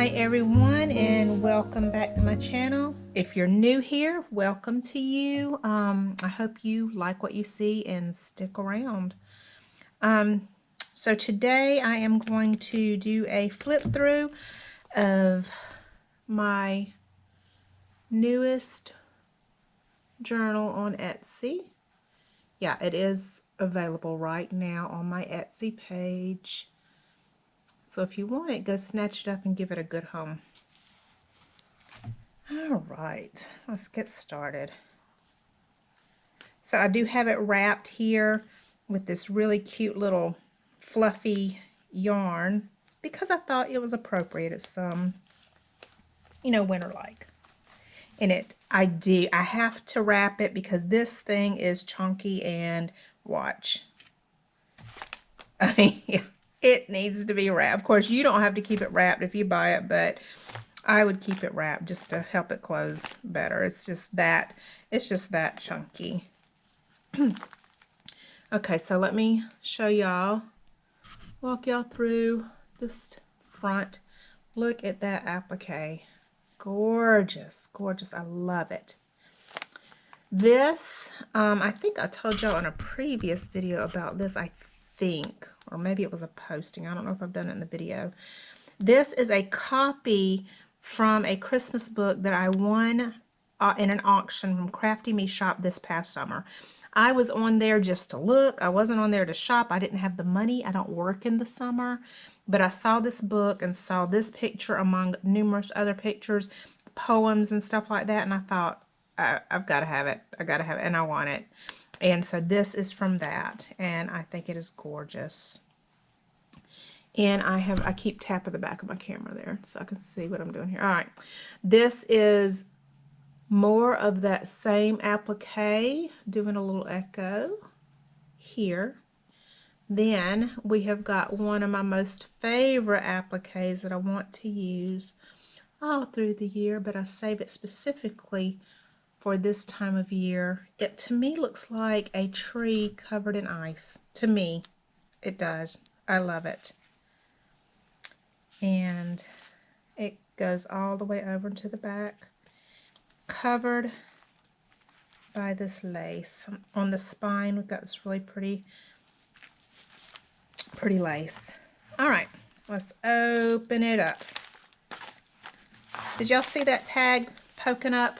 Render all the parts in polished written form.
Hi everyone, and welcome back to my channel. If you're new here, welcome to you. I hope you like what you see and stick around. So today I am going to do a flip through of my newest journal on Etsy. Yeah, it is available right now on my Etsy page. So if you want it, go snatch it up and give it a good home. All right, let's get started. So I do have it wrapped here with this really cute little fluffy yarn because I thought it was appropriate. It's winter-like. And I have to wrap it because this thing is chunky and watch. I mean, yeah, it needs to be wrapped. Of course, you don't have to keep it wrapped if you buy it, but I would keep it wrapped just to help it close better. It's just that chunky. Okay, so let me show y'all, walk y'all through this front. Look at that applique. Gorgeous, gorgeous. I love it. This, I think I told y'all in a previous video about this, I think, or maybe it was a posting. I don't know if I've done it in the video. This is a copy from a Christmas book that I won in an auction from Crafty Me Shop this past summer. I was on there just to look. I wasn't on there to shop. I didn't have the money. I don't work in the summer. But I saw this book and saw this picture among numerous other pictures, poems and stuff like that. And I thought, I've got to have it. I got to have it. And I want it. And so this is from that. And I think it is gorgeous. And I keep tapping the back of my camera there so I can see what I'm doing here. All right. This is more of that same applique, doing a little echo here. Then we have got one of my most favorite appliques that I want to use all through the year, but I save it specifically for this time of year. It to me looks like a tree covered in ice. To me, it does. I love it. And it goes all the way over to the back, covered by this lace. On the spine, we've got this really pretty lace. All right, let's open it up. Did y'all see that tag poking up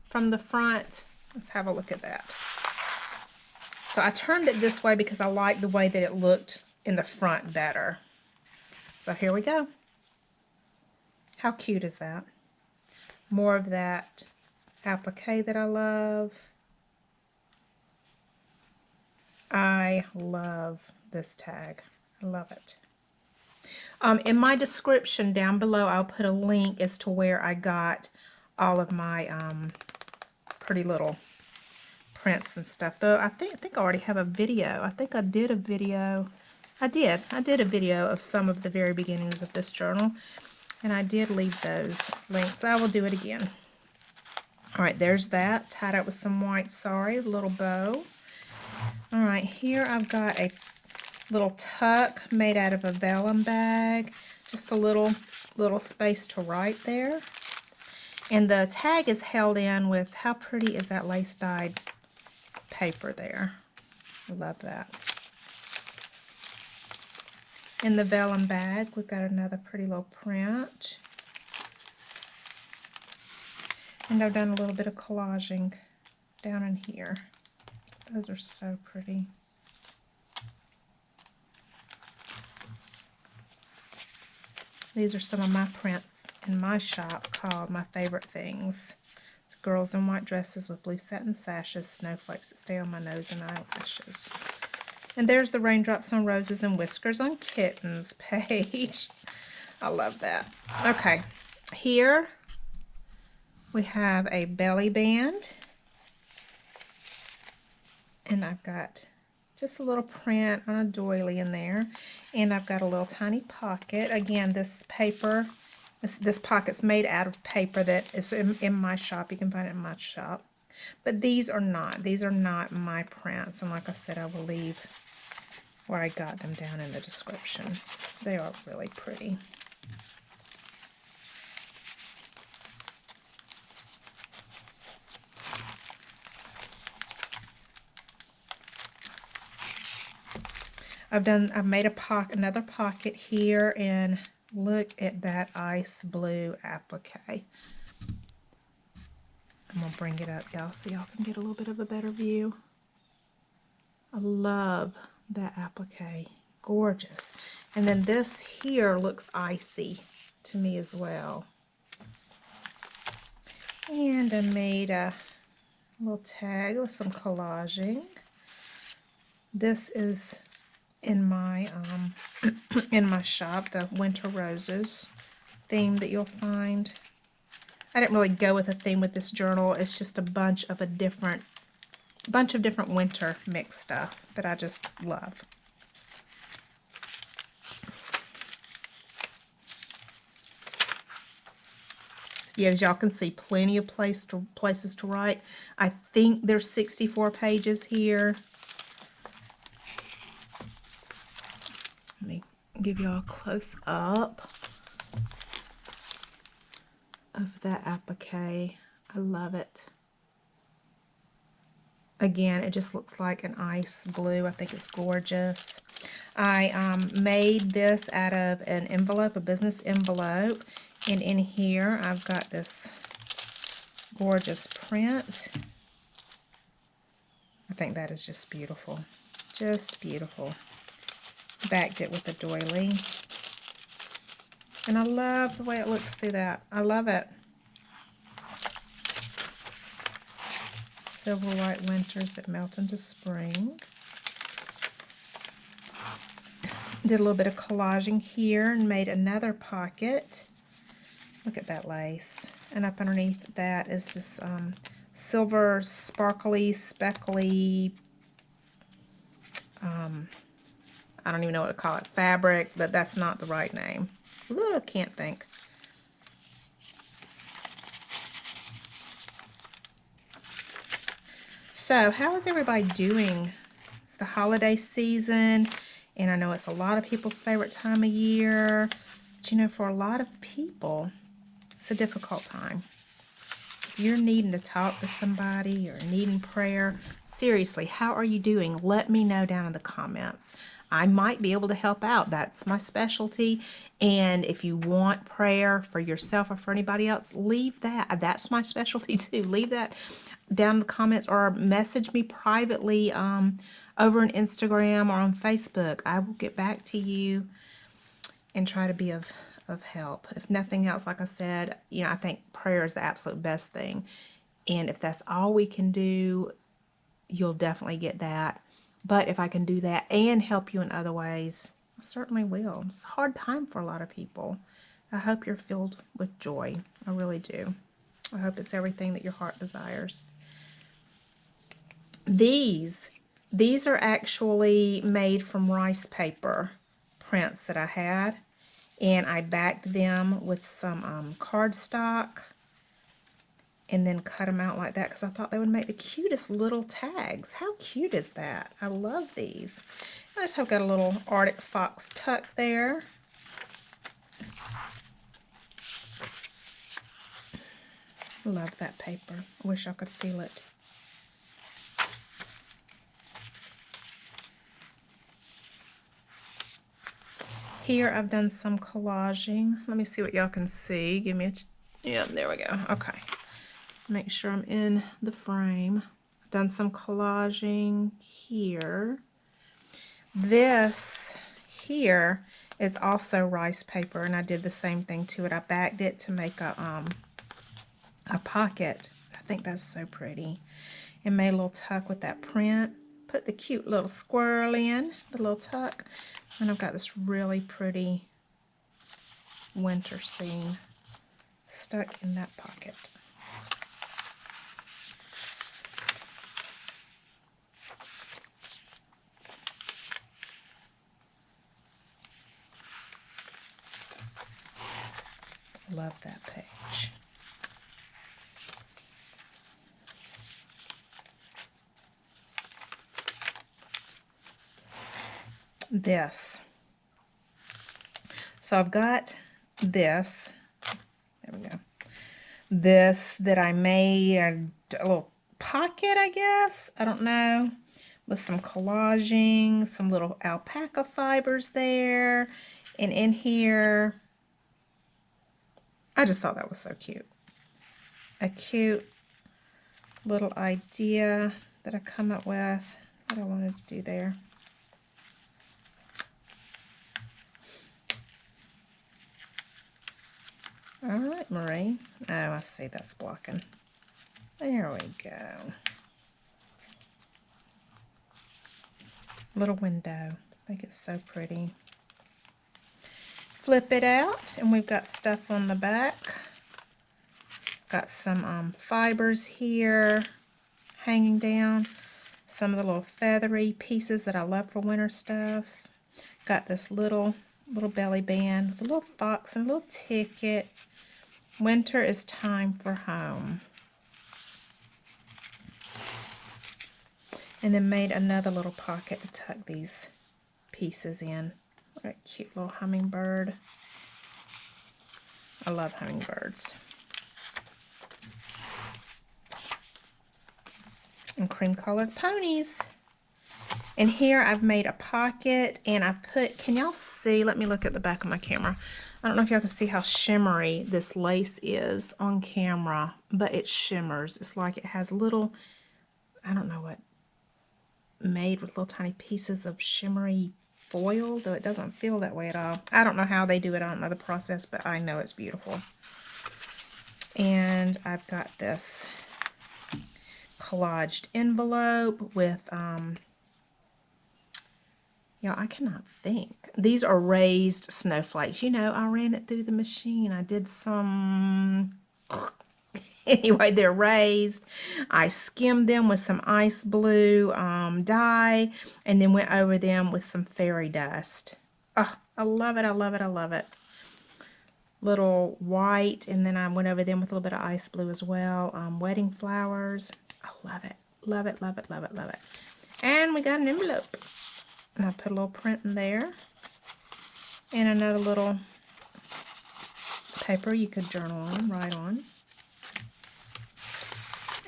from the front? Let's have a look at that. So I turned it this way because I like the way that it looked in the front better. So here we go. How cute is that? More of that applique that I love. I love this tag. I love it. In my description down below, I'll put a link as to where I got all of my pretty little prints and stuff. Though I think I already have a video. I think I did a video. I did a video of some of the very beginnings of this journal, and I did leave those links. I will do it again. All right, there's that, tied up with some white sari, little bow. All right, here I've got a little tuck made out of a vellum bag, just a little space to write there. And the tag is held in with, how pretty is that lace dyed paper there? I love that. In the vellum bag, we've got another pretty little print. And I've done a little bit of collaging down in here. Those are so pretty. These are some of my prints in my shop called My Favorite Things. It's girls in white dresses with blue satin sashes, snowflakes that stay on my nose and eyelashes. And there's the Raindrops on Roses and Whiskers on Kittens page. I love that. Okay, here we have a belly band. And I've got just a little print on a doily in there. And I've got a little tiny pocket. Again, this paper, this pocket's made out of paper that is in my shop. You can find it in my shop. But these are not. These are not my prints. And like I said, I will leave where I got them down in the descriptions. They are really pretty. I've made another pocket here, and look at that ice blue applique. I'm gonna bring it up, y'all, so y'all can get a little bit of a better view. I love that applique. Gorgeous. And then this here looks icy to me as well. And I made a little tag with some collaging. This is in my in my shop, the Winter Roses theme that you'll find. I didn't really go with a theme with this journal. It's just a bunch of different winter mixed stuff that I just love. Yeah, as y'all can see, plenty of places to write. I think there's 64 pages here. Let me give y'all a close up of that applique. I love it. Again, it just looks like an ice blue. I think it's gorgeous. I made this out of an envelope, a business envelope. And in here, I've got this gorgeous print. I think that is just beautiful. Just beautiful. Backed it with a doily. And I love the way it looks through that. I love it. Silver White Winters that melt into spring. Did a little bit of collaging here and made another pocket. Look at that lace. And up underneath that is this silver sparkly, speckly, I don't even know what to call it, fabric, but that's not the right name. Look, can't think. So, how is everybody doing? It's the holiday season, and I know it's a lot of people's favorite time of year. But you know, for a lot of people, it's a difficult time. If you're needing to talk to somebody or needing prayer, seriously, how are you doing? Let me know down in the comments. I might be able to help out. That's my specialty. And if you want prayer for yourself or for anybody else, leave that. That's my specialty too. Leave that down in the comments or message me privately over on Instagram or on Facebook. I will get back to you and try to be of help. If nothing else, like I said, you know, I think prayer is the absolute best thing. And if that's all we can do, you'll definitely get that. But if I can do that and help you in other ways, I certainly will. It's a hard time for a lot of people. I hope you're filled with joy. I really do. I hope it's everything that your heart desires. These are actually made from rice paper prints that I had. And I backed them with some cardstock and then cut them out like that because I thought they would make the cutest little tags. How cute is that? I love these. I just have got a little Arctic Fox tuck there. Love that paper. I wish I could feel it. Here I've done some collaging. Let me see what y'all can see. Give me a... Yeah, there we go. Okay. Make sure I'm in the frame. I've done some collaging here. This here is also rice paper, and I did the same thing to it. I backed it to make a pocket. I think that's so pretty. And made a little tuck with that print. Put the cute little squirrel in, the little tuck. And I've got this really pretty winter scene stuck in that pocket. Love that page. This. So I've got this. There we go. This that I made a little pocket, I guess. I don't know. with some collaging, some little alpaca fibers there. And in here, I just thought that was so cute. A cute little idea that I come up with that I wanted to do there. All right, Marie. Oh, I see that's blocking. There we go. Little window. I think it's so pretty. Flip it out, and we've got stuff on the back. Got some fibers here hanging down. Some of the little feathery pieces that I love for winter stuff. Got this little belly band with a little fox and a little ticket. Winter is time for home. And then made another little pocket to tuck these pieces in. What a cute little hummingbird. I love hummingbirds. And cream colored ponies. And here I've made a pocket and I've put, can y'all see? Let me look at the back of my camera. I don't know if y'all can see how shimmery this lace is on camera, but it shimmers. It's like it has little, I don't know what, made with little tiny pieces of shimmery foil, though it doesn't feel that way at all. I don't know how they do it. I don't know the process, but I know it's beautiful. And I've got this collaged envelope with, y'all, I cannot think. These are raised snowflakes. You know, I ran it through the machine. I did some... Anyway, they're raised. I skimmed them with some ice blue dye and then went over them with some fairy dust. Oh, I love it. I love it. I love it. Little white, and then I went over them with a little bit of ice blue as well. Wedding flowers. I love it. Love it, love it, love it, love it. And we got an envelope. And I put a little print in there. And another little paper you could journal on, write on.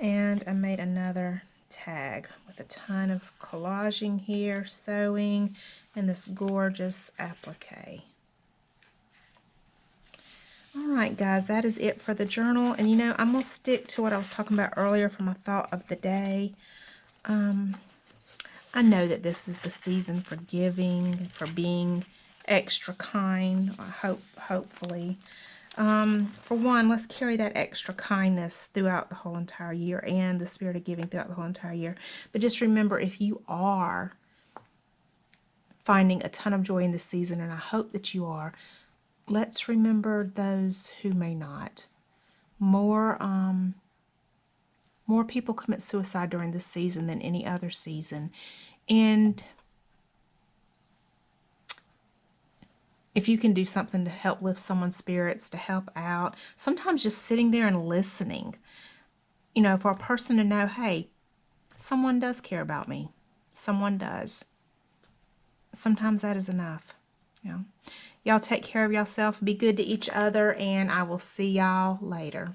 And I made another tag with a ton of collaging here, sewing, and this gorgeous applique. Alright guys, that is it for the journal. And you know, I'm going to stick to what I was talking about earlier for my thought of the day. I know that this is the season for giving, for being extra kind, hopefully. For one, let's carry that extra kindness throughout the whole entire year and the spirit of giving throughout the whole entire year. But just remember, if you are finding a ton of joy in this season, and I hope that you are, let's remember those who may not. More people commit suicide during this season than any other season. And if you can do something to help lift someone's spirits, to help out, sometimes just sitting there and listening, you know, for a person to know, hey, someone does care about me. Someone does. Sometimes that is enough. You know, y'all take care of yourself, be good to each other, and I will see y'all later.